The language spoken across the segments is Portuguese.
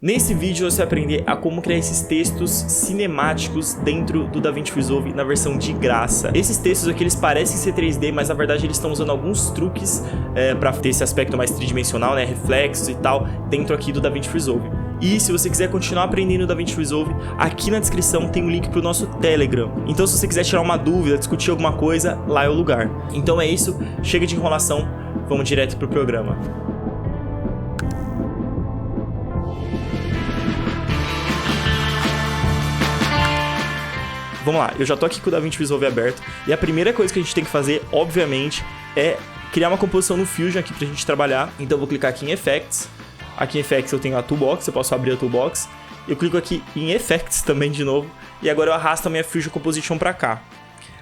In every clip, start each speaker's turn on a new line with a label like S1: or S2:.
S1: Nesse vídeo você vai aprender a como criar esses textos cinemáticos dentro do DaVinci Resolve na versão de graça. Esses textos aqui eles parecem ser 3D, mas na verdade eles estão usando alguns truques para ter esse aspecto mais tridimensional, né, reflexos e tal, dentro aqui do DaVinci Resolve. E se você quiser continuar aprendendo o DaVinci Resolve, aqui na descrição tem um link pro nosso Telegram. Então se você quiser tirar uma dúvida, discutir alguma coisa, lá é o lugar. Então é isso, chega de enrolação, vamos direto pro programa. Vamos lá, eu já tô aqui com o DaVinci Resolve aberto e a primeira coisa que a gente tem que fazer, obviamente, é criar uma composição no Fusion aqui pra gente trabalhar. Então eu vou clicar aqui em Effects. Aqui em Effects eu tenho a Toolbox, eu posso abrir a Toolbox. Eu clico aqui em Effects também de novo e agora eu arrasto a minha Fusion Composition pra cá.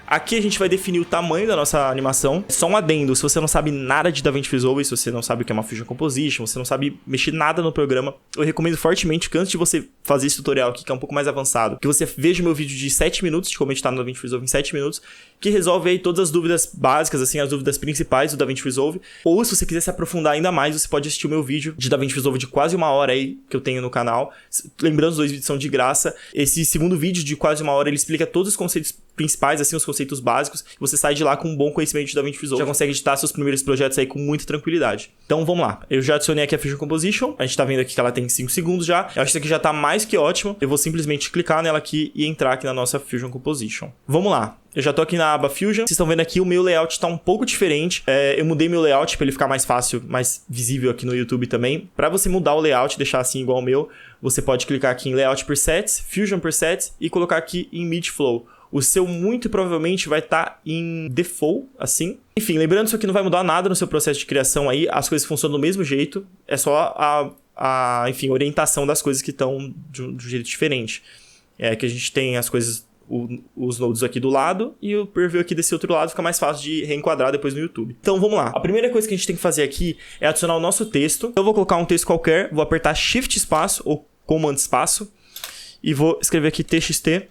S1: Aqui a gente vai definir o tamanho da nossa animação. Só um adendo, se você não sabe nada de DaVinci Resolve, se você não sabe o que é uma Fusion Composition, você não sabe mexer nada no programa, eu recomendo fortemente que antes de você fazer esse tutorial aqui, que é um pouco mais avançado, que você veja meu vídeo de 7 minutos, de como editar no DaVinci Resolve em 7 minutos, que resolve aí todas as dúvidas básicas, assim, as dúvidas principais do DaVinci Resolve. Ou se você quiser se aprofundar ainda mais, você pode assistir o meu vídeo de DaVinci Resolve de quase 1 hora aí, que eu tenho no canal. Lembrando, os 2 vídeos são de graça. Esse segundo vídeo de quase 1 hora, ele explica todos os conceitos principais, assim, os conceitos básicos, e você sai de lá com um bom conhecimento de DaVinci Resolve. Já consegue editar seus primeiros projetos aí com muita tranquilidade. Então vamos lá. Eu já adicionei aqui a Fusion Composition. A gente tá vendo aqui que ela tem 5 segundos já. Eu acho que isso aqui já tá mais que ótimo. Eu vou simplesmente clicar nela aqui e entrar aqui na nossa Fusion Composition. Vamos lá. Eu já tô aqui na aba Fusion. Vocês estão vendo aqui, o meu layout tá um pouco diferente. Eu mudei meu layout para ele ficar mais fácil, mais visível aqui no YouTube também. Para você mudar o layout, deixar assim igual ao meu, você pode clicar aqui em Layout Presets, Fusion Presets e colocar aqui em Mid Flow. O seu muito provavelmente vai estar em Default, assim. Enfim, lembrando, isso aqui não vai mudar nada no seu processo de criação aí. As coisas funcionam do mesmo jeito. É só enfim, orientação das coisas que estão de um jeito diferente. É que a gente tem as coisas, os nodes aqui do lado e o preview aqui desse outro lado, fica mais fácil de reenquadrar depois no YouTube. Então vamos lá. A primeira coisa que a gente tem que fazer aqui é adicionar o nosso texto. Eu vou colocar um texto qualquer, vou apertar Shift espaço ou Command espaço e vou escrever aqui TXT.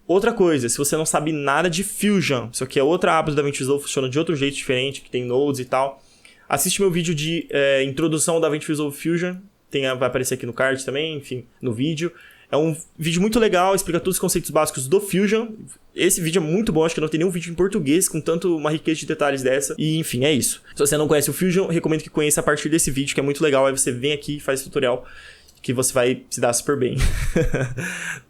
S1: Outra coisa, se você não sabe nada de Fusion, isso aqui é outra aba do DaVinci Resolve, funciona de outro jeito diferente, que tem nodes e tal. Assiste meu vídeo de introdução ao DaVinci Resolve Fusion, vai aparecer aqui no card também, enfim, no vídeo. É um vídeo muito legal, explica todos os conceitos básicos do Fusion. Esse vídeo é muito bom, acho que não tem nenhum vídeo em português com tanto uma riqueza de detalhes dessa. E enfim, é isso. Se você não conhece o Fusion, recomendo que conheça a partir desse vídeo, que é muito legal. Aí você vem aqui e faz esse tutorial, que você vai se dar super bem.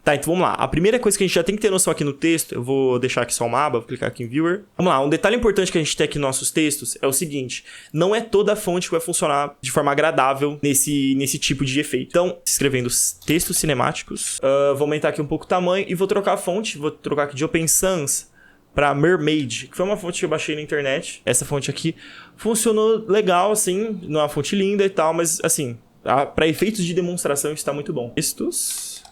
S1: Tá, então vamos lá. A primeira coisa que a gente já tem que ter noção aqui no texto, eu vou deixar aqui só uma aba, vou clicar aqui em Viewer. Vamos lá, um detalhe importante que a gente tem aqui nos nossos textos é o seguinte: não é toda a fonte que vai funcionar de forma agradável nesse tipo de efeito. Então, escrevendo textos cinemáticos, vou aumentar aqui um pouco o tamanho e vou trocar a fonte, vou trocar aqui de Open Sans para Mermaid, que foi uma fonte que eu baixei na internet. Essa fonte aqui funcionou legal, assim, não é uma fonte linda e tal, mas assim, para efeitos de demonstração está muito bom. Textos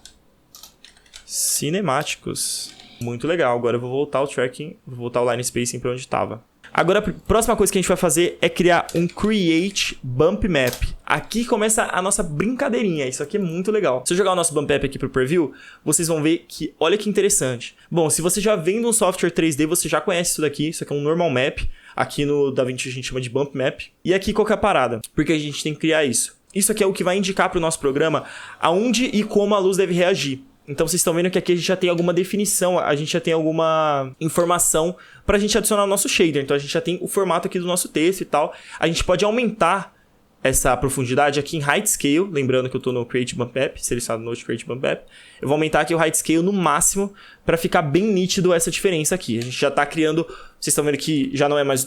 S1: cinemáticos. Muito legal. Agora eu vou voltar ao tracking, vou voltar ao line spacing para onde estava. Agora a próxima coisa que a gente vai fazer é criar um Create Bump Map. Aqui começa a nossa brincadeirinha. Isso aqui é muito legal. Se eu jogar o nosso Bump Map aqui pro preview, vocês vão ver que, olha que interessante. Bom, se você já vem de um software 3D, você já conhece isso daqui. Isso aqui é um normal map. Aqui no DaVinci a gente chama de Bump Map. E aqui qual que é a parada? Porque a gente tem que criar isso. Isso aqui é o que vai indicar para o nosso programa aonde e como a luz deve reagir. Então vocês estão vendo que aqui a gente já tem alguma definição, a gente já tem alguma informação para a gente adicionar no nosso shader. Então a gente já tem o formato aqui do nosso texto e tal. A gente pode aumentar essa profundidade aqui em Height Scale, lembrando que eu estou no Create Bump Map, selecionado no Create Bump Map. Eu vou aumentar aqui o Height Scale no máximo para ficar bem nítido essa diferença aqui. A gente já está criando, vocês estão vendo que já não é mais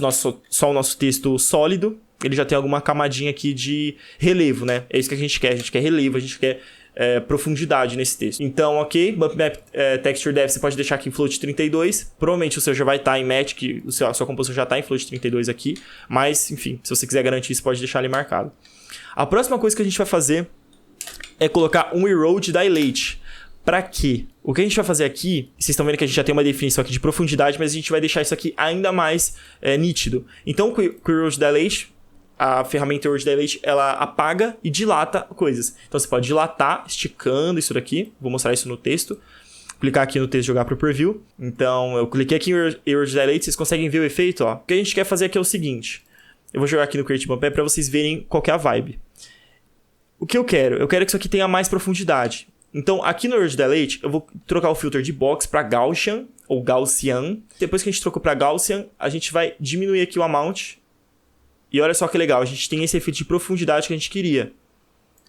S1: só o nosso texto sólido, ele já tem alguma camadinha aqui de relevo, né? É isso que a gente quer relevo, a gente quer profundidade nesse texto. Então, ok, Bump Map Texture Depth você pode deixar aqui em Float 32, provavelmente o seu já vai estar em Match, que a sua composição já está em Float 32 aqui, mas, enfim, se você quiser garantir isso, pode deixar ali marcado. A próxima coisa que a gente vai fazer é colocar um Erode Dilate. Pra quê? O que a gente vai fazer aqui, vocês estão vendo que a gente já tem uma definição aqui de profundidade, mas a gente vai deixar isso aqui ainda mais nítido. Então, com o Erode Dilate, a ferramenta Erode Dilate, ela apaga e dilata coisas. Então você pode dilatar, esticando isso daqui. Vou mostrar isso no texto. Clicar aqui no texto e jogar para o preview. Então eu cliquei aqui em Erode Dilate, vocês conseguem ver o efeito, ó. O que a gente quer fazer aqui é o seguinte. Eu vou jogar aqui no Create Bump para vocês verem qual que é a vibe. O que eu quero? Eu quero que isso aqui tenha mais profundidade. Então, aqui no Urge Dilate, eu vou trocar o filter de Box para Gaussian, ou Gaussian. Depois que a gente trocou para Gaussian, a gente vai diminuir aqui o Amount. E olha só que legal, a gente tem esse efeito de profundidade que a gente queria.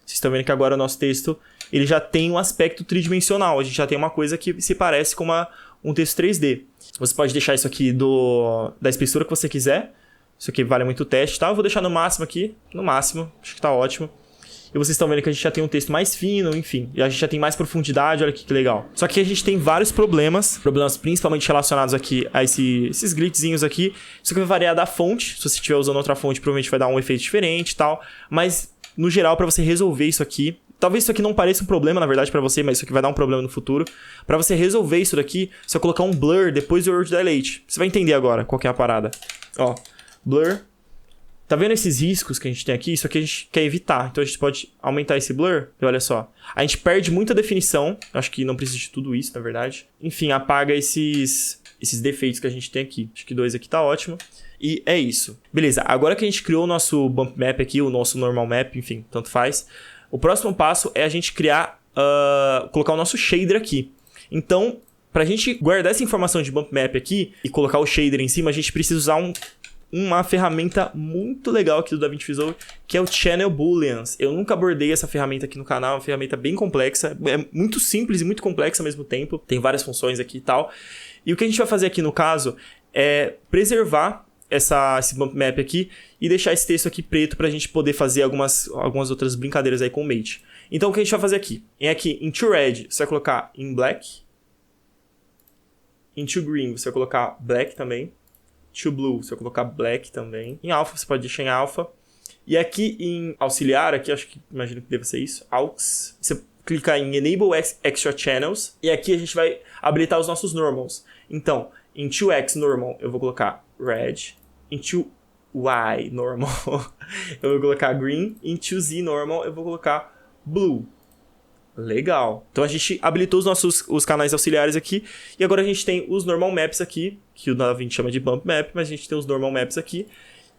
S1: Vocês estão vendo que agora o nosso texto ele já tem um aspecto tridimensional. A gente já tem uma coisa que se parece com um texto 3D. Você pode deixar isso aqui da espessura que você quiser. Isso aqui vale muito o teste, tá? Eu vou deixar no máximo aqui. No máximo, acho que tá ótimo. E vocês estão vendo que a gente já tem um texto mais fino, enfim. E a gente já tem mais profundidade, olha que legal. Só que a gente tem vários problemas principalmente relacionados aqui a esses glitchzinhos aqui. Isso aqui vai variar da fonte. Se você estiver usando outra fonte, provavelmente vai dar um efeito diferente e tal. Mas, no geral, para você resolver isso aqui... Talvez isso aqui não pareça um problema, na verdade, pra você, mas isso aqui vai dar um problema no futuro. Pra você resolver isso daqui, você vai colocar um blur depois do Urge Dilate. Você vai entender agora qual que é a parada. Ó, blur... Tá vendo esses riscos que a gente tem aqui? Isso aqui a gente quer evitar. Então a gente pode aumentar esse blur. E olha só. A gente perde muita definição. Acho que não precisa de tudo isso, na verdade. Enfim, apaga esses defeitos que a gente tem aqui. Acho que 2 aqui tá ótimo. E é isso. Beleza, agora que a gente criou o nosso bump map aqui, o nosso normal map, enfim, tanto faz. O próximo passo é a gente colocar o nosso shader aqui. Então, pra gente guardar essa informação de bump map aqui e colocar o shader em cima, a gente precisa usar uma ferramenta muito legal aqui do DaVinci Resolve, que é o Channel Booleans. Eu nunca abordei essa ferramenta aqui no canal, é uma ferramenta bem complexa, é muito simples e muito complexa ao mesmo tempo, tem várias funções aqui e tal. E o que a gente vai fazer aqui no caso é preservar esse bump map aqui e deixar esse texto aqui preto pra gente poder fazer algumas outras brincadeiras aí com o Mate. Então o que a gente vai fazer aqui? Aqui em To Red você vai colocar em Black, em To Green você vai colocar Black também, To Blue, você vai colocar Black também. Em Alpha, você pode deixar em Alpha. E aqui em Auxiliar, aqui acho que imagino que deva ser isso. Aux. Você clica em Enable Extra Channels. E aqui a gente vai habilitar os nossos normals. Então, em 2x normal, eu vou colocar Red. Em 2y normal, eu vou colocar Green. Em 2z normal, eu vou colocar Blue. Legal. Então a gente habilitou os canais auxiliares aqui. E agora a gente tem os normal maps aqui, que o DaVinci chama de bump map, mas a gente tem os normal maps aqui.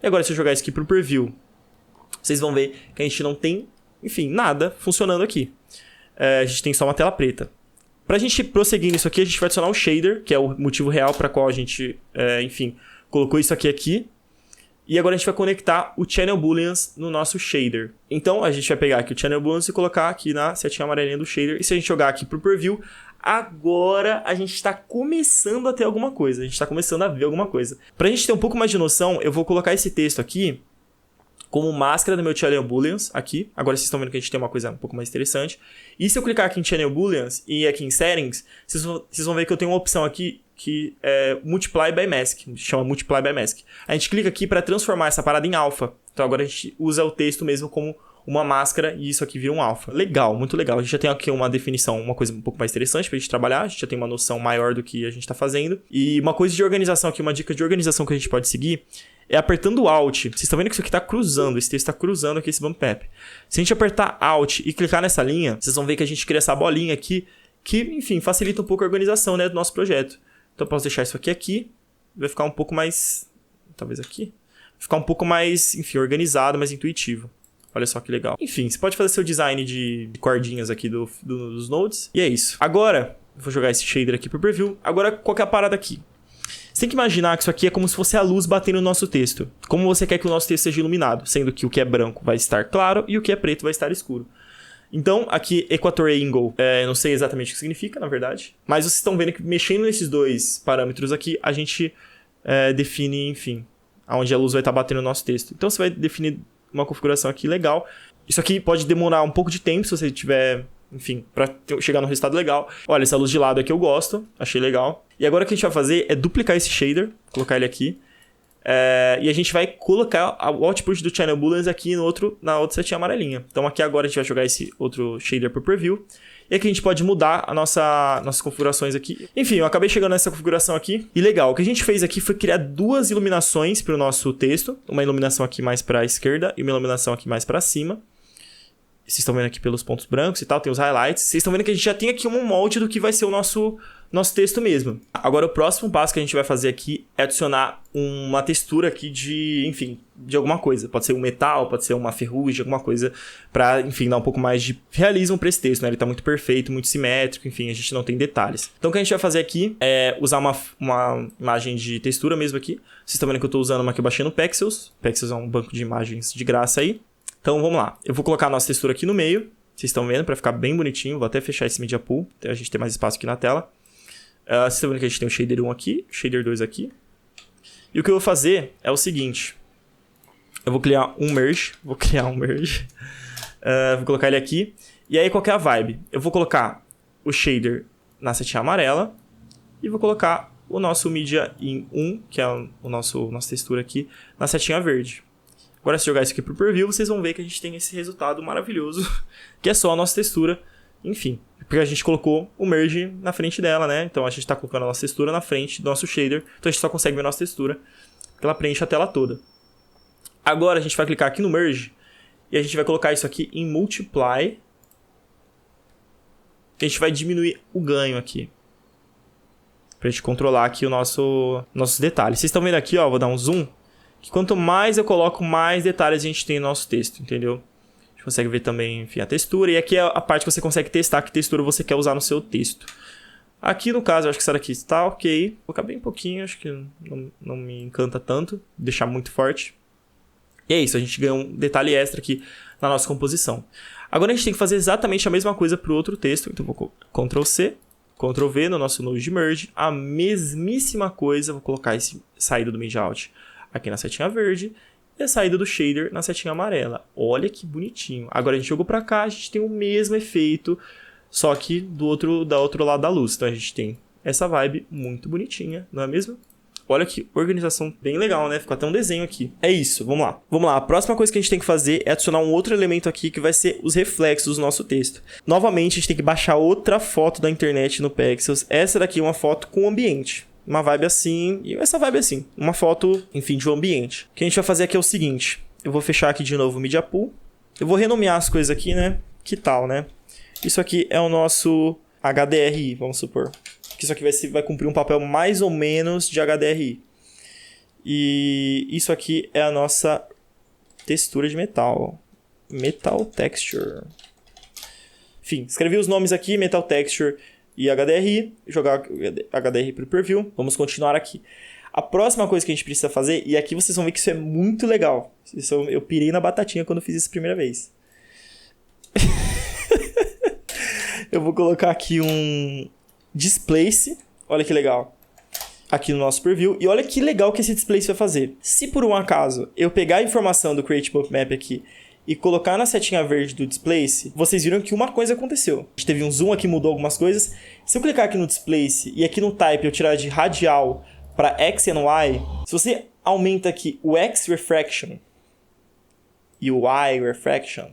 S1: E agora se eu jogar isso aqui pro preview, vocês vão ver que a gente não tem, enfim, nada funcionando aqui. A gente tem só uma tela preta. Pra gente prosseguir nisso aqui, a gente vai adicionar um shader, que é o motivo real para qual a gente, enfim, colocou isso aqui. E agora a gente vai conectar o Channel Booleans no nosso shader. Então, a gente vai pegar aqui o Channel Booleans e colocar aqui na setinha amarelinha do shader. E se a gente jogar aqui pro preview, agora a gente está começando a ter alguma coisa. A gente está começando a ver alguma coisa. Pra gente ter um pouco mais de noção, eu vou colocar esse texto aqui como máscara do meu Channel Booleans aqui. Agora vocês estão vendo que a gente tem uma coisa um pouco mais interessante. E se eu clicar aqui em Channel Booleans e aqui em Settings, vocês vão ver que eu tenho uma opção aqui que é Multiply by Mask, chama Multiply by Mask. A gente clica aqui para transformar essa parada em alpha. Então agora a gente usa o texto mesmo como uma máscara e isso aqui vira um alpha. Legal, muito legal. A gente já tem aqui uma definição, uma coisa um pouco mais interessante pra gente trabalhar. A gente já tem uma noção maior do que a gente tá fazendo. E uma coisa de organização aqui, uma dica de organização que a gente pode seguir é apertando Alt. Vocês estão vendo que isso aqui tá cruzando, esse texto tá cruzando aqui esse bump map. Se a gente apertar Alt e clicar nessa linha, vocês vão ver que a gente cria essa bolinha aqui que, enfim, facilita um pouco a organização, né, do nosso projeto. Então eu posso deixar isso aqui, vai ficar um pouco mais, talvez aqui, vai ficar um pouco mais, enfim, organizado, mais intuitivo. Olha só que legal. Enfim, você pode fazer seu design de cordinhas aqui dos nodes. E é isso. Agora, eu vou jogar esse shader aqui pro preview. Agora, qual que é a parada aqui? Você tem que imaginar que isso aqui é como se fosse a luz batendo no nosso texto. Como você quer que o nosso texto seja iluminado, sendo que o que é branco vai estar claro e o que é preto vai estar escuro. Então, aqui, Equator Angle, não sei exatamente o que significa, na verdade. Mas vocês estão vendo que mexendo nesses dois parâmetros aqui, a gente define, enfim, aonde a luz vai estar batendo no nosso texto. Então, você vai definir uma configuração aqui legal. Isso aqui pode demorar um pouco de tempo, se você tiver, enfim, para chegar no resultado legal. Olha, essa luz de lado aqui eu gosto, achei legal. E agora o que a gente vai fazer é duplicar esse shader, colocar ele aqui. E a gente vai colocar o output do Channel Booleans aqui na outra setinha amarelinha. Então aqui agora a gente vai jogar esse outro shader para o preview. E aqui a gente pode mudar nossas configurações aqui. Enfim, eu acabei chegando nessa configuração aqui. E legal, o que a gente fez aqui foi criar duas iluminações para o nosso texto. Uma iluminação aqui mais para a esquerda e uma iluminação aqui mais para cima. Vocês estão vendo aqui pelos pontos brancos e tal, tem os highlights. Vocês estão vendo que a gente já tem aqui um molde do que vai ser o nosso nosso texto mesmo. Agora, o próximo passo que a gente vai fazer aqui é adicionar uma textura aqui de, enfim, de alguma coisa. Pode ser um metal, pode ser uma ferrugem, alguma coisa para, enfim, dar um pouco mais de realismo para esse texto, né? Ele tá muito perfeito, muito simétrico, enfim, a gente não tem detalhes. Então, o que a gente vai fazer aqui é usar uma imagem de textura mesmo aqui. Vocês estão vendo que eu tô usando uma que eu baixei no Pexels. Pexels é um banco de imagens de graça aí. Então, vamos lá. Eu vou colocar a nossa textura aqui no meio. Vocês estão vendo, para ficar bem bonitinho. Vou até fechar esse Media Pool, a gente ter mais espaço aqui na tela. Vocês estão vendo que a gente tem o Shader 1 aqui, o Shader 2 aqui. E o que eu vou fazer é o seguinte. Eu vou criar um Merge. Vou colocar ele aqui. E aí, qual que é a vibe? Eu vou colocar o Shader na setinha amarela. E vou colocar o nosso Media em 1, que é o nossa textura aqui, na setinha verde. Agora, se jogar isso aqui pro Preview, vocês vão ver que a gente tem esse resultado maravilhoso, que é só a nossa textura, enfim. Porque a gente colocou o Merge na frente dela, né? Então, a gente tá colocando a nossa textura na frente do nosso shader. Então, a gente só consegue ver a nossa textura, porque ela preenche a tela toda. Agora, a gente vai clicar aqui no Merge, e a gente vai colocar isso aqui em Multiply. E a gente vai diminuir o ganho aqui, pra gente controlar aqui nossos detalhes. Vocês estão vendo aqui, ó, vou dar um zoom. Que quanto mais eu coloco, mais detalhes a gente tem no nosso texto, entendeu? A gente consegue ver também, enfim, a textura. E aqui é a parte que você consegue testar que textura você quer usar no seu texto. Aqui, no caso, eu acho que essa daqui está ok. Vou colocar bem pouquinho, acho que não me encanta tanto. Deixar muito forte. E é isso, a gente ganha um detalhe extra aqui na nossa composição. Agora a gente tem que fazer exatamente a mesma coisa para o outro texto. Então, vou Ctrl C, Ctrl V no nosso Node de Merge. A mesmíssima coisa, vou colocar esse saída do Media Out aqui na setinha verde e a saída do shader na setinha amarela. Olha que bonitinho. Agora a gente jogou para cá, a gente tem o mesmo efeito, só que do outro lado da luz. Então a gente tem essa vibe muito bonitinha, não é mesmo? Olha que organização bem legal, né? Ficou até um desenho aqui. É isso, vamos lá. Vamos lá, a próxima coisa que a gente tem que fazer é adicionar um outro elemento aqui que vai ser os reflexos do nosso texto. Novamente, a gente tem que baixar outra foto da internet no Pexels. Essa daqui é uma foto com ambiente. Uma vibe assim, e essa vibe assim. Uma foto, enfim, de um ambiente. O que a gente vai fazer aqui é o seguinte. Eu vou fechar aqui de novo o Media Pool. Eu vou renomear as coisas aqui, né? Que tal, né? Isso aqui é o nosso HDRI, vamos supor. Que isso aqui vai cumprir um papel mais ou menos de HDRI. E isso aqui é a nossa textura de metal. Metal Texture. Enfim, escrevi os nomes aqui, Metal Texture e HDRI, jogar HDRI para o Preview. Vamos continuar aqui. A próxima coisa que a gente precisa fazer, e aqui vocês vão ver que isso é muito legal. Eu pirei na batatinha quando eu fiz isso a primeira vez. Eu vou colocar aqui um Displace. Olha que legal. Aqui no nosso Preview. E olha que legal que esse Displace vai fazer. Se por um acaso eu pegar a informação do Create Bump Map aqui e colocar na setinha verde do Displace, vocês viram que uma coisa aconteceu. A gente teve um zoom aqui, mudou algumas coisas. Se eu clicar aqui no Displace e aqui no Type eu tirar de radial para X e Y, se você aumenta aqui o X Refraction e o Y Refraction,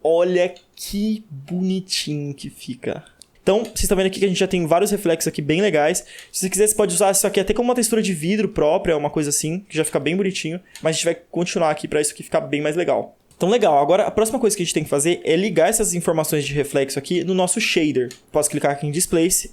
S1: olha que bonitinho que fica. Então, vocês estão vendo aqui que a gente já tem vários reflexos aqui bem legais. Se você quiser, você pode usar isso aqui até como uma textura de vidro própria, uma coisa assim, que já fica bem bonitinho. Mas a gente vai continuar aqui para isso aqui ficar bem mais legal. Então, legal. Agora, a próxima coisa que a gente tem que fazer é ligar essas informações de reflexo aqui no nosso shader. Posso clicar aqui em Displace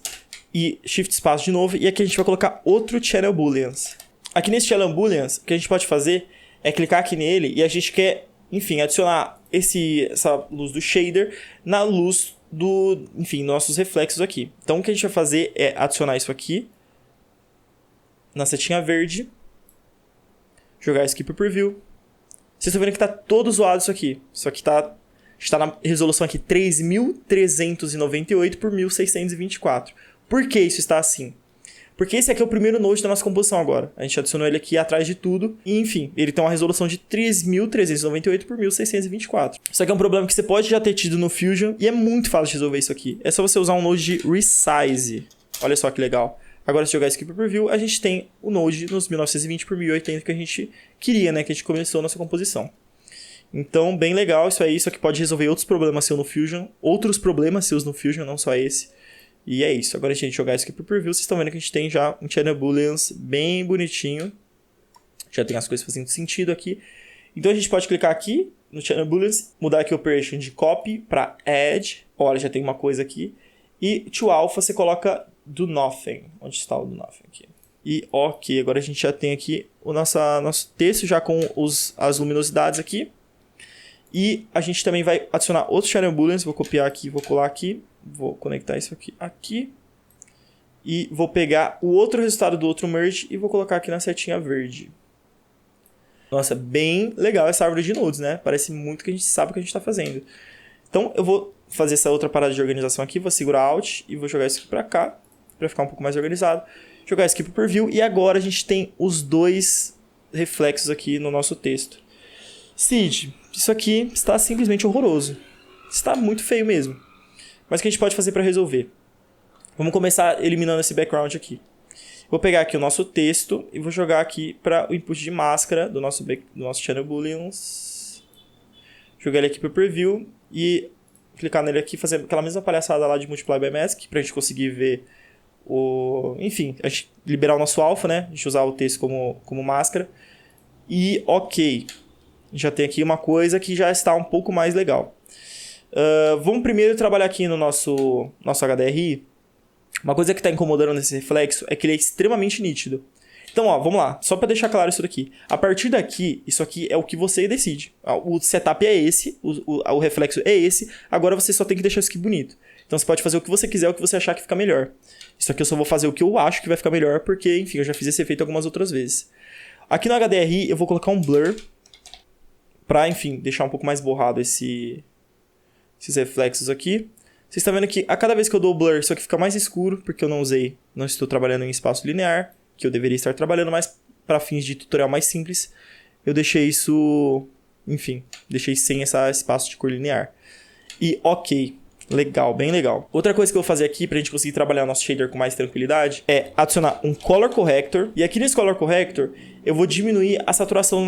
S1: e Shift Espaço de novo. E aqui a gente vai colocar outro Channel Booleans. Aqui nesse Channel Booleans, o que a gente pode fazer é clicar aqui nele e a gente quer, enfim, adicionar essa luz do shader na luz nossos reflexos aqui. Então, o que a gente vai fazer é adicionar isso aqui na setinha verde, jogar isso aqui para o Preview. Vocês estão vendo que está todo zoado isso aqui. Isso aqui está na resolução aqui 3398 por 1624. Por que isso está assim? Porque esse aqui é o primeiro node da nossa composição agora. A gente adicionou ele aqui atrás de tudo. E, enfim, ele tem uma resolução de 3.398 por 1.624. Isso aqui é um problema que você pode já ter tido no Fusion. E é muito fácil de resolver isso aqui. É só você usar um node de Resize. Olha só que legal. Agora, se jogar isso aqui para o Preview, a gente tem o node nos 1920 por 1080 que a gente queria, né? Que a gente começou a nossa composição. Então, bem legal isso aí. Isso aqui pode resolver outros problemas seus no Fusion. Outros problemas seus no Fusion, não só esse. E é isso. Agora a gente jogar isso aqui pro Preview. Vocês estão vendo que a gente tem já um Channel Booleans bem bonitinho. Já tem as coisas fazendo sentido aqui. Então a gente pode clicar aqui no Channel Booleans, mudar aqui o Operation de Copy para Add. Olha, já tem uma coisa aqui. E to alpha você coloca do nothing. Onde está o do nothing aqui? E ok, agora a gente já tem aqui o nosso texto já com as luminosidades aqui. E a gente também vai adicionar outros channel booleans. Vou copiar aqui, vou colar aqui. Vou conectar isso aqui. E vou pegar o outro resultado do outro merge e vou colocar aqui na setinha verde. Nossa, bem legal essa árvore de nodes, né? Parece muito que a gente sabe o que a gente está fazendo. Então eu vou fazer essa outra parada de organização aqui. Vou segurar Alt e vou jogar isso aqui para cá. Para ficar um pouco mais organizado. Jogar isso aqui para o preview. E agora a gente tem os dois reflexos aqui no nosso texto. Cid, isso aqui está simplesmente horroroso. Está muito feio mesmo. Mas o que a gente pode fazer para resolver? Vamos começar eliminando esse background aqui. Vou pegar aqui o nosso texto e vou jogar aqui para o input de máscara do nosso channel booleans. Jogar ele aqui para o preview e clicar nele aqui, fazer aquela mesma palhaçada lá de multiply by mask para a gente conseguir ver enfim, a gente liberar o nosso alpha, né? A gente usar o texto como máscara. E ok, já tem aqui uma coisa que já está um pouco mais legal. Vamos primeiro trabalhar aqui no nosso HDRI. Uma coisa que está incomodando nesse reflexo é que ele é extremamente nítido. Então, ó, vamos lá. Só para deixar claro isso daqui. A partir daqui, isso aqui é o que você decide. O setup é esse, o reflexo é esse. Agora você só tem que deixar isso aqui bonito. Então você pode fazer o que você quiser, o que você achar que fica melhor. Isso aqui eu só vou fazer o que eu acho que vai ficar melhor, porque, enfim, eu já fiz esse efeito algumas outras vezes. Aqui no HDRI eu vou colocar um blur para, enfim, deixar um pouco mais borrado esses reflexos aqui. Vocês estão vendo que a cada vez que eu dou o blur, isso aqui fica mais escuro, porque eu não estou trabalhando em espaço linear, que eu deveria estar trabalhando, mas para fins de tutorial mais simples, eu deixei isso, enfim, deixei sem esse espaço de cor linear. E ok, legal, bem legal. Outra coisa que eu vou fazer aqui, pra gente conseguir trabalhar o nosso shader com mais tranquilidade, é adicionar um Color Corrector, e aqui nesse Color Corrector, eu vou diminuir a saturação do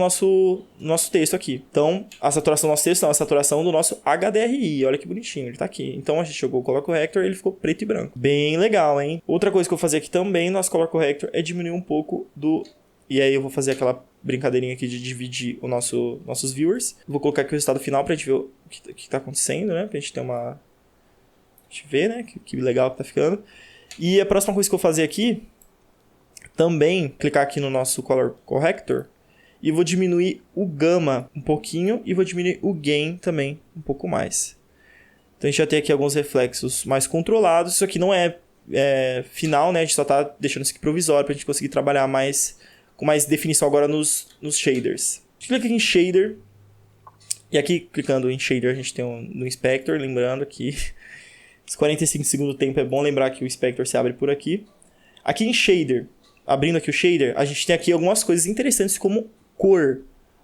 S1: nosso texto aqui. Então, a saturação do nosso texto não, a saturação do nosso HDRI. Olha que bonitinho, ele tá aqui. Então, a gente jogou o Color Corrector e ele ficou preto e branco. Bem legal, hein? Outra coisa que eu vou fazer aqui também no nosso Color Corrector é diminuir um pouco do... E aí eu vou fazer aquela brincadeirinha aqui de dividir nossos viewers. Vou colocar aqui o resultado final pra gente ver o que tá acontecendo, né? Pra gente ter uma... A gente vê, né? Que legal que tá ficando. E a próxima coisa que eu vou fazer aqui... Também clicar aqui no nosso Color Corrector e vou diminuir o Gamma um pouquinho e vou diminuir o Gain também um pouco mais. Então a gente já tem aqui alguns reflexos mais controlados. Isso aqui não é final, né? A gente só está deixando isso aqui provisório para a gente conseguir trabalhar com mais definição agora nos shaders. A gente clica aqui em Shader. E aqui, clicando em Shader, a gente tem no Inspector. Lembrando que os 45 segundos do tempo é bom lembrar que o Inspector se abre por aqui. Aqui em Shader... Abrindo aqui o shader, a gente tem aqui algumas coisas interessantes como cor.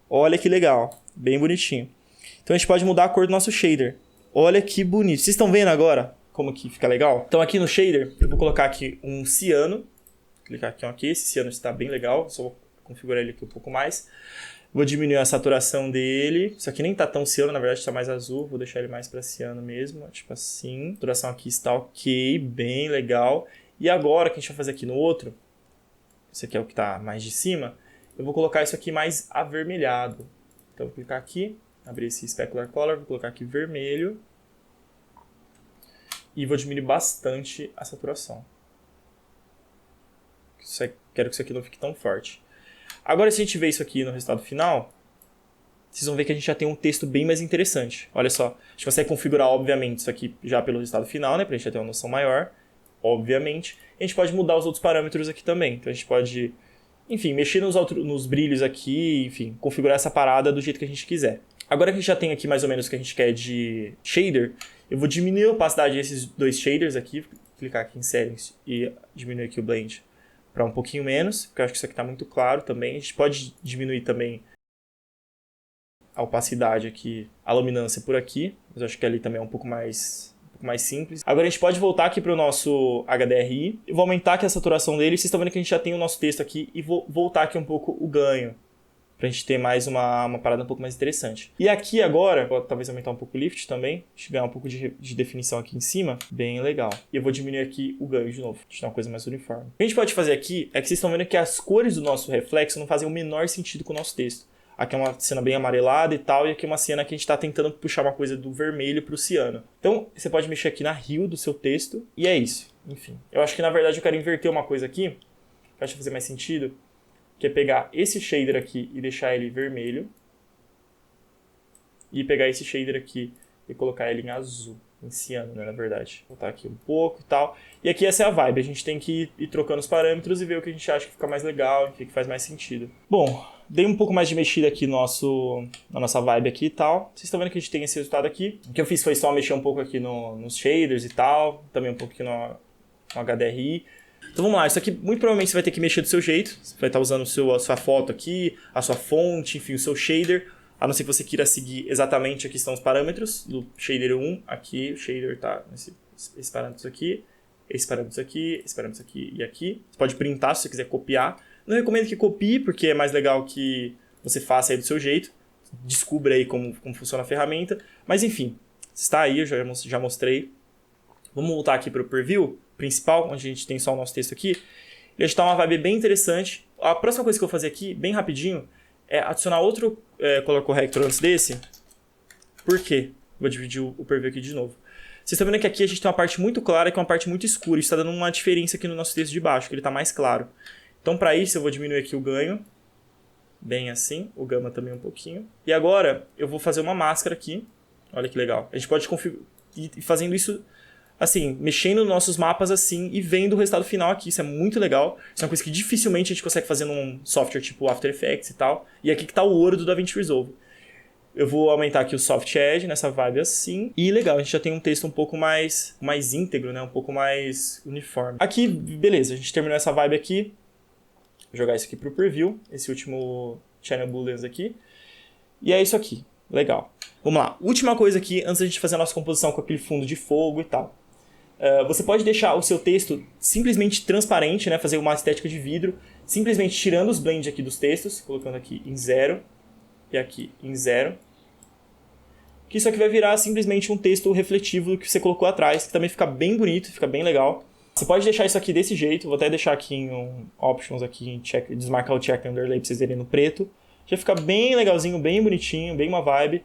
S1: Olha que legal, bem bonitinho. Então a gente pode mudar a cor do nosso shader. Olha que bonito. Vocês estão vendo agora como que fica legal? Então aqui no shader, eu vou colocar aqui um ciano. Clicar aqui em OK, esse ciano está bem legal. Só vou configurar ele aqui um pouco mais. Vou diminuir a saturação dele. Isso aqui nem está tão ciano, na verdade está mais azul. Vou deixar ele mais para ciano mesmo, tipo assim. A saturação aqui está ok, bem legal. E agora, o que a gente vai fazer aqui no outro... Esse aqui é o que está mais de cima. Eu vou colocar isso aqui mais avermelhado. Então, eu vou clicar aqui, abrir esse Specular Color, vou colocar aqui vermelho. E vou diminuir bastante a saturação. Quero que isso aqui não fique tão forte. Agora, se a gente ver isso aqui no resultado final, vocês vão ver que a gente já tem um texto bem mais interessante. Olha só, a gente consegue configurar, obviamente, isso aqui já pelo resultado final, né? Para a gente já ter uma noção maior. Obviamente, a gente pode mudar os outros parâmetros aqui também. Então a gente pode, enfim, mexer nos brilhos aqui, enfim, configurar essa parada do jeito que a gente quiser. Agora que a gente já tem aqui mais ou menos o que a gente quer de shader, eu vou diminuir a opacidade desses dois shaders aqui, clicar aqui em Settings e diminuir aqui o Blend para um pouquinho menos, porque eu acho que isso aqui está muito claro também. A gente pode diminuir também a opacidade aqui, a luminância por aqui, mas eu acho que ali também é um pouco mais simples. Agora a gente pode voltar aqui para o nosso HDRI. Eu vou aumentar aqui a saturação dele. Vocês estão vendo que a gente já tem o nosso texto aqui. E vou voltar aqui um pouco o ganho. Para a gente ter mais uma parada um pouco mais interessante. E aqui agora, vou talvez aumentar um pouco o lift também. Deixa eu ganhar um pouco de definição aqui em cima. Bem legal. E eu vou diminuir aqui o ganho de novo. Deixa eu dar uma coisa mais uniforme. O que a gente pode fazer aqui é que vocês estão vendo que as cores do nosso reflexo não fazem o menor sentido com o nosso texto. Aqui é uma cena bem amarelada e tal, e aqui é uma cena que a gente está tentando puxar uma coisa do vermelho para o ciano. Então, você pode mexer aqui na hue do seu texto, e é isso. Enfim, eu acho que na verdade eu quero inverter uma coisa aqui, que eu acho que fazer mais sentido, que é pegar esse shader aqui e deixar ele vermelho, e pegar esse shader aqui e colocar ele em azul, em ciano, né, na verdade. Vou botar aqui um pouco e tal. E aqui essa é a vibe, a gente tem que ir trocando os parâmetros e ver o que a gente acha que fica mais legal, o que faz mais sentido. Bom, dei um pouco mais de mexida aqui na nossa vibe aqui e tal. Vocês estão vendo que a gente tem esse resultado aqui. O que eu fiz foi só mexer um pouco aqui nos shaders e tal, também um pouco aqui no HDRI. Então vamos lá, isso aqui muito provavelmente você vai ter que mexer do seu jeito. Você vai estar usando a sua foto aqui, a sua fonte, enfim, o seu shader. A não ser que você queira seguir exatamente, aqui estão os parâmetros do shader 1. Aqui o shader está nesses parâmetros aqui, esses parâmetros aqui, esses parâmetros aqui e aqui. Você pode printar se você quiser copiar. Não recomendo que copie, porque é mais legal que você faça aí do seu jeito. Descubra aí como funciona a ferramenta. Mas enfim, está aí, eu já mostrei. Vamos voltar aqui para o preview principal, onde a gente tem só o nosso texto aqui. Ele já está uma vibe bem interessante. A próxima coisa que eu vou fazer aqui, bem rapidinho, é adicionar outro color corrector antes desse. Por quê? Vou dividir o preview aqui de novo. Vocês estão vendo que aqui a gente tem uma parte muito clara e uma parte muito escura. Isso está dando uma diferença aqui no nosso texto de baixo, que ele está mais claro. Então, para isso, eu vou diminuir aqui o ganho. Bem assim. O gama também um pouquinho. E agora, eu vou fazer uma máscara aqui. Olha que legal. A gente pode ir fazendo isso assim, mexendo nos nossos mapas assim e vendo o resultado final aqui. Isso é muito legal. Isso é uma coisa que dificilmente a gente consegue fazer num software tipo After Effects e tal. E aqui que está o ouro do DaVinci Resolve. Eu vou aumentar aqui o Soft Edge nessa vibe assim. E legal, a gente já tem um texto um pouco mais íntegro, né? Um pouco mais uniforme. Aqui, beleza, a gente terminou essa vibe aqui. Vou jogar isso aqui pro preview. Esse último Channel Booleans aqui. E é isso aqui. Legal. Vamos lá. Última coisa aqui, antes da gente fazer a nossa composição com aquele fundo de fogo e tal. Você pode deixar o seu texto simplesmente transparente, né? Fazer uma estética de vidro, simplesmente tirando os blends aqui dos textos, colocando aqui em 0 e aqui em 0. Que isso aqui vai virar simplesmente um texto refletivo do que você colocou atrás, que também fica bem bonito, fica bem legal. Você pode deixar isso aqui desse jeito, vou até deixar aqui em Options, aqui em check, desmarcar o Check Underlay pra vocês verem no preto. Já fica bem legalzinho, bem bonitinho, bem uma vibe.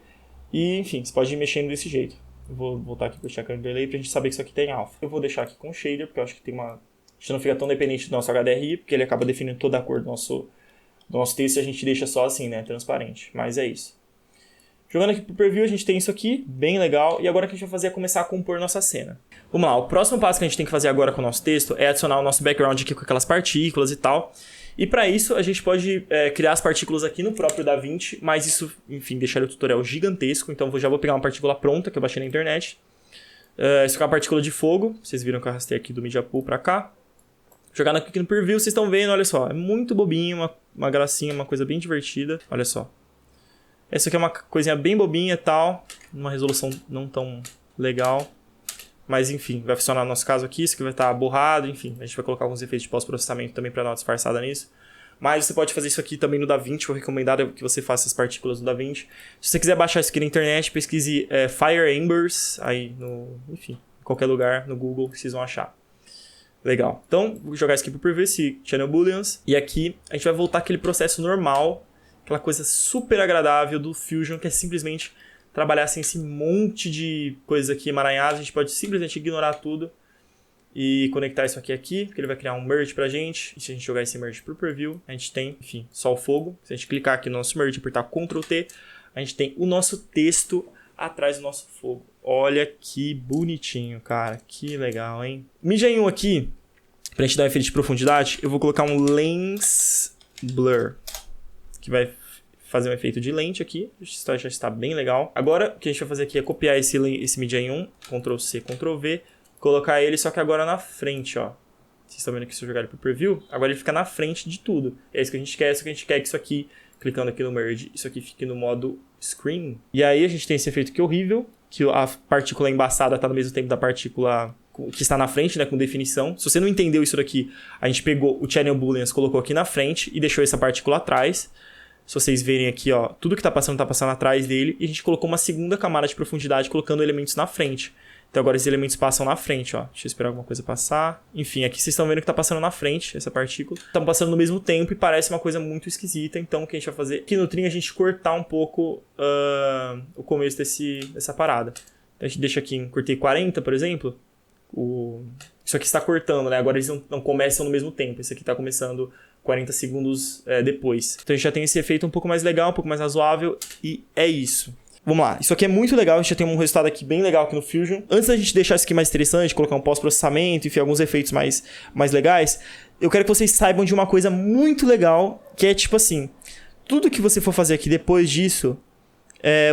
S1: E enfim, você pode ir mexendo desse jeito. Eu vou voltar aqui pro Check Underlay pra gente saber que isso aqui tem alpha. Eu vou deixar aqui com shader, porque eu acho que tem uma... A gente não fica tão dependente do nosso HDRI, porque ele acaba definindo toda a cor do nosso texto e a gente deixa só assim, né, transparente. Mas é isso. Jogando aqui pro preview, a gente tem isso aqui, bem legal. E agora o que a gente vai fazer é começar a compor nossa cena. Vamos lá, o próximo passo que a gente tem que fazer agora com o nosso texto é adicionar o nosso background aqui com aquelas partículas e tal. E para isso, a gente pode criar as partículas aqui no próprio DaVinci, mas isso, enfim, deixaria o tutorial gigantesco. Então, já vou pegar uma partícula pronta que eu baixei na internet. Isso aqui é uma partícula de fogo. Vocês viram que eu arrastei aqui do Media Pool para cá. Jogar aqui no preview, vocês estão vendo, olha só. É muito bobinho, uma gracinha, uma coisa bem divertida. Olha só. Essa aqui é uma coisinha bem bobinha e tal. Uma resolução não tão legal. Mas enfim, vai funcionar no nosso caso aqui. Isso aqui vai estar borrado, enfim. A gente vai colocar alguns efeitos de pós-processamento também para dar uma disfarçada nisso. Mas você pode fazer isso aqui também no DaVinci. Vou recomendar que você faça as partículas no DaVinci. Se você quiser baixar isso aqui na internet, pesquise Fire Embers. Aí, enfim, em qualquer lugar no Google que vocês vão achar. Legal. Então, vou jogar isso aqui para o preview, esse Channel Booleans. E aqui a gente vai voltar aquele processo normal. Aquela coisa super agradável do Fusion, que é simplesmente trabalhar sem esse monte de coisas aqui emaranhadas. A gente pode simplesmente ignorar tudo e conectar isso aqui, porque ele vai criar um merge pra gente. E se a gente jogar esse merge pro preview, a gente tem, enfim, só o fogo. Se a gente clicar aqui no nosso merge e apertar Ctrl T, a gente tem o nosso texto atrás do nosso fogo. Olha que bonitinho, cara. Que legal, hein? Media 1 aqui, pra gente dar um efeito de profundidade, eu vou colocar um Lens Blur, que vai fazer um efeito de lente aqui. Isso já está bem legal. Agora, o que a gente vai fazer aqui é copiar esse Media 1, Ctrl C, Ctrl V, colocar ele, só que agora na frente, ó. Vocês estão vendo aqui se eu jogar ele pro preview? Agora ele fica na frente de tudo. É isso que a gente quer, só que a gente quer que isso aqui, clicando aqui no Merge, isso aqui fique no modo Screen. E aí a gente tem esse efeito aqui horrível, que a partícula embaçada está no mesmo tempo da partícula que está na frente, né, com definição. Se você não entendeu isso daqui, a gente pegou o Channel Booleans, colocou aqui na frente e deixou essa partícula atrás. Se vocês verem aqui, ó, tudo que está passando atrás dele. E a gente colocou uma segunda camada de profundidade, colocando elementos na frente. Então agora esses elementos passam na frente, ó. Deixa eu esperar alguma coisa passar. Enfim, aqui vocês estão vendo que tá passando na frente, essa partícula. Estão passando no mesmo tempo e parece uma coisa muito esquisita. Então o que a gente vai fazer aqui no Trim é a gente cortar um pouco o começo dessa parada. Então a gente deixa aqui em cortei 40, por exemplo. Isso aqui está cortando, né? Agora eles não começam no mesmo tempo. Esse aqui tá começando 40 segundos depois. Então a gente já tem esse efeito um pouco mais legal, um pouco mais razoável. E é isso. Vamos lá, isso aqui é muito legal, a gente já tem um resultado aqui bem legal aqui no Fusion. Antes da gente deixar isso aqui mais interessante, colocar um pós-processamento, enfim, alguns efeitos mais legais, eu quero que vocês saibam de uma coisa muito legal, que é tipo assim, tudo que você for fazer aqui depois disso,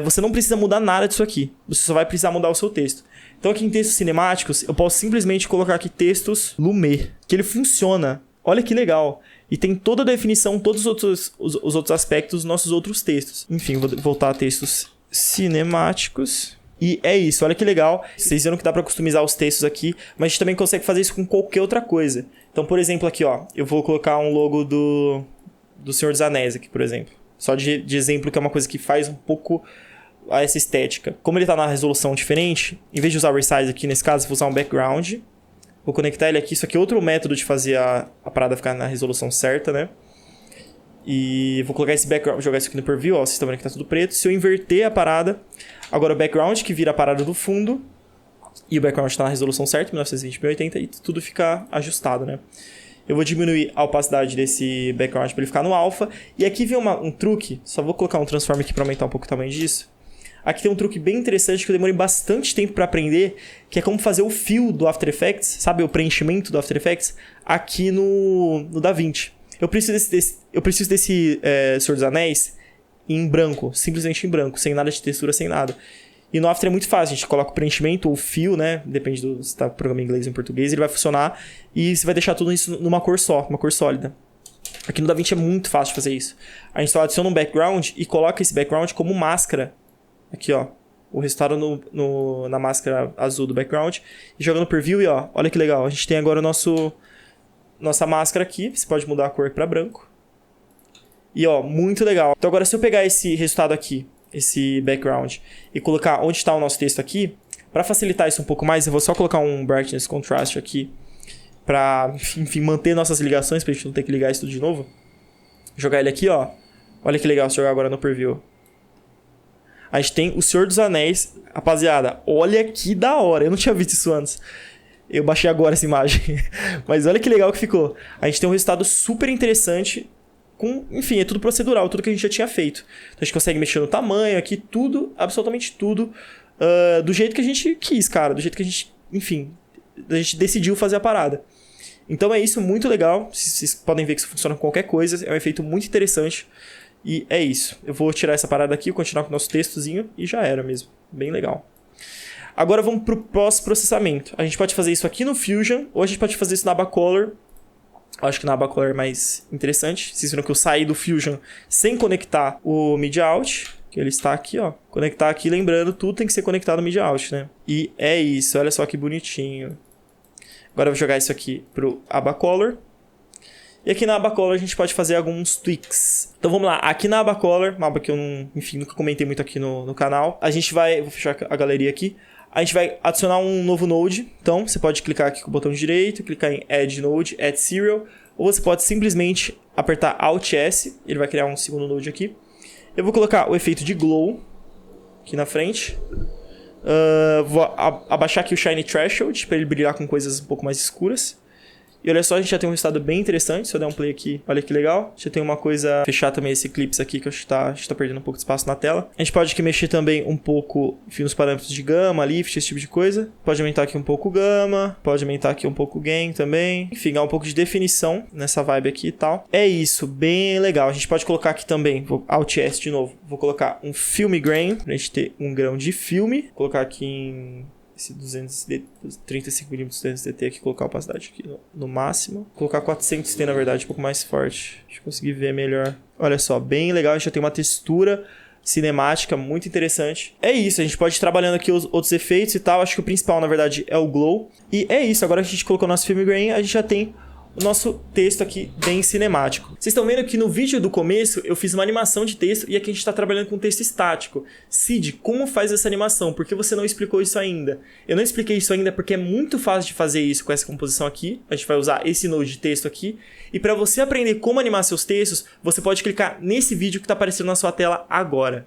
S1: você não precisa mudar nada disso aqui, você só vai precisar mudar o seu texto. Então aqui em textos cinemáticos, eu posso simplesmente colocar aqui textos Lumet, que ele funciona. Olha que legal. E tem toda a definição, todos os outros aspectos dos nossos outros textos. Enfim, vou voltar a textos cinemáticos. E é isso, olha que legal. Vocês viram que dá pra customizar os textos aqui, mas a gente também consegue fazer isso com qualquer outra coisa. Então, por exemplo, aqui, ó, eu vou colocar um logo do Senhor dos Anéis aqui, por exemplo. Só de exemplo, que é uma coisa que faz um pouco essa estética. Como ele tá na resolução diferente, em vez de usar o resize aqui, nesse caso, eu vou usar um background. Vou conectar ele aqui. Isso aqui é outro método de fazer a parada ficar na resolução certa, né? E vou colocar esse background, jogar isso aqui no preview, ó, vocês estão vendo que tá tudo preto. Se eu inverter a parada, agora o background que vira a parada do fundo, e o background tá na resolução certa, 1920x1080, e tudo fica ajustado, né? Eu vou diminuir a opacidade desse background para ele ficar no alpha, e aqui vem um truque, só vou colocar um transform aqui para aumentar um pouco o tamanho disso. Aqui tem um truque bem interessante que eu demorei bastante tempo para aprender, que é como fazer o fill do After Effects, sabe, o preenchimento do After Effects, aqui no DaVinci. Eu preciso desse Senhor dos Anéis em branco, simplesmente em branco, sem nada de textura, sem nada. E no After é muito fácil, a gente coloca o preenchimento ou fill, né? Depende se tá programa em inglês ou em português, ele vai funcionar e você vai deixar tudo isso numa cor só, uma cor sólida. Aqui no DaVinci é muito fácil de fazer isso. A gente só adiciona um background e coloca esse background como máscara. Aqui, ó. O resultado na máscara azul do background. E joga no preview e, ó, olha que legal. A gente tem agora nossa máscara aqui. Você pode mudar a cor para branco. E, ó, muito legal. Então, agora, se eu pegar esse resultado aqui, esse background, e colocar onde está o nosso texto aqui, para facilitar isso um pouco mais, eu vou só colocar um Brightness Contrast aqui, para, enfim, manter nossas ligações, para a gente não ter que ligar isso tudo de novo. Jogar ele aqui, ó. Olha que legal se jogar agora no preview. A gente tem o Senhor dos Anéis. Rapaziada, olha que da hora. Eu não tinha visto isso antes. Eu baixei agora essa imagem. Mas olha que legal que ficou. A gente tem um resultado super interessante. Enfim, é tudo procedural, tudo que a gente já tinha feito. Então a gente consegue mexer no tamanho aqui, tudo, absolutamente tudo, do jeito que a gente quis, cara. Do jeito que a gente, enfim, a gente decidiu fazer a parada. Então é isso, muito legal. Vocês podem ver que isso funciona com qualquer coisa. É um efeito muito interessante. E é isso. Eu vou tirar essa parada aqui, continuar com o nosso textozinho e já era mesmo. Bem legal. Agora vamos pro pós-processamento. A gente pode fazer isso aqui no Fusion ou a gente pode fazer isso na Abacolor. Acho que na Abacolor é mais interessante. Vocês viram que eu saí do Fusion sem conectar o Media Out, que ele está aqui, ó. Conectar aqui, lembrando, tudo tem que ser conectado no Media Out, né? E é isso. Olha só que bonitinho. Agora eu vou jogar isso aqui pro Abacolor. E aqui na Abacolor a gente pode fazer alguns tweaks. Então vamos lá, aqui na Abacolor, mapa que eu nunca comentei muito aqui no canal, a gente vai, vou fechar a galeria aqui, a gente vai adicionar um novo node. Então você pode clicar aqui com o botão direito, clicar em Add Node, Add Serial, ou você pode simplesmente apertar Alt S, ele vai criar um segundo node aqui. Eu vou colocar o efeito de Glow aqui na frente. Vou abaixar aqui o Shiny Threshold para ele brilhar com coisas um pouco mais escuras. E olha só, a gente já tem um resultado bem interessante. Se eu der um play aqui, olha que legal. Já tem uma coisa... Fechar também esse Eclipse aqui, que a gente tá perdendo um pouco de espaço na tela. A gente pode aqui mexer também um pouco, enfim, nos parâmetros de gama, lift, esse tipo de coisa. Pode aumentar aqui um pouco o gama. Pode aumentar aqui um pouco o gain também. Enfim, dar um pouco de definição nessa vibe aqui e tal. É isso, bem legal. A gente pode colocar aqui também, vou Alt S de novo. Vou colocar um Film Grain, pra gente ter um grão de filme. Vou colocar aqui em... esse 35mm 200dt aqui, colocar a opacidade aqui no máximo. Vou colocar 400t na verdade, um pouco mais forte. Deixa eu conseguir ver melhor. Olha só, bem legal, a gente já tem uma textura cinemática muito interessante. É isso, a gente pode ir trabalhando aqui os outros efeitos e tal. Acho que o principal, na verdade, é o glow. E é isso, agora que a gente colocou nosso film grain, a gente já tem o nosso texto aqui bem cinemático. Vocês estão vendo que no vídeo do começo eu fiz uma animação de texto e aqui a gente está trabalhando com texto estático. Cid, como faz essa animação? Por que você não explicou isso ainda? Eu não expliquei isso ainda porque é muito fácil de fazer isso com essa composição aqui. A gente vai usar esse node de texto aqui. E para você aprender como animar seus textos, você pode clicar nesse vídeo que está aparecendo na sua tela agora.